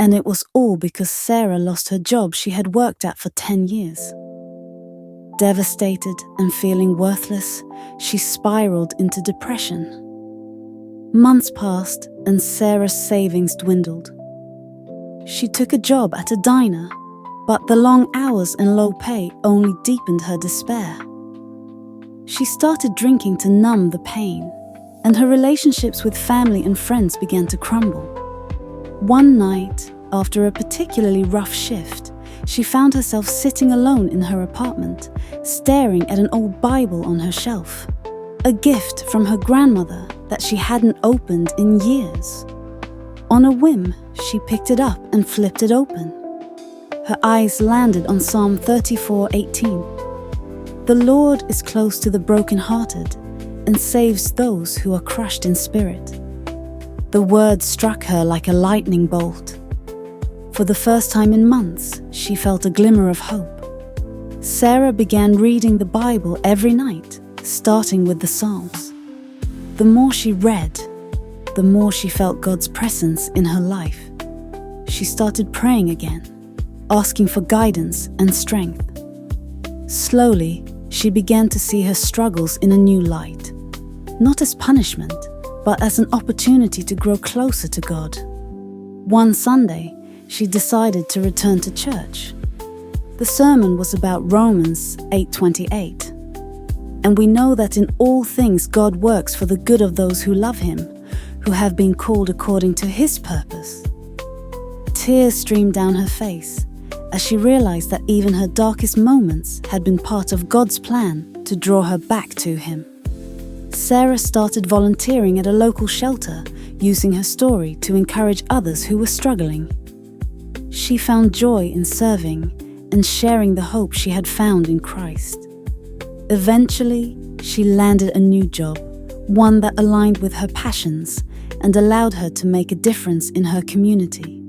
And it was all because Sarah lost her job she had worked at for 10 years. Devastated and feeling worthless, she spiraled into depression. Months passed and Sarah's savings dwindled. She took a job at a diner, but the long hours and low pay only deepened her despair. She started drinking to numb the pain, and her relationships with family and friends began to crumble. One night, after a particularly rough shift, she found herself sitting alone in her apartment, staring at an old Bible on her shelf, a gift from her grandmother that she hadn't opened in years. On a whim, she picked it up and flipped it open. Her eyes landed on Psalm 34:18. "The Lord is close to the brokenhearted and saves those who are crushed in spirit." The word struck her like a lightning bolt. For the first time in months, she felt a glimmer of hope. Sarah began reading the Bible every night, starting with the Psalms. The more she read, the more she felt God's presence in her life. She started praying again, asking for guidance and strength. Slowly, she began to see her struggles in a new light, not as punishment, but as an opportunity to grow closer to God. One Sunday, she decided to return to church. The sermon was about Romans 8:28. And we know that in all things God works for the good of those who love Him, who have been called according to His purpose. Tears streamed down her face as she realized that even her darkest moments had been part of God's plan to draw her back to Him. Sarah started volunteering at a local shelter, using her story to encourage others who were struggling. She found joy in serving and sharing the hope she had found in Christ. Eventually, she landed a new job, one that aligned with her passions and allowed her to make a difference in her community.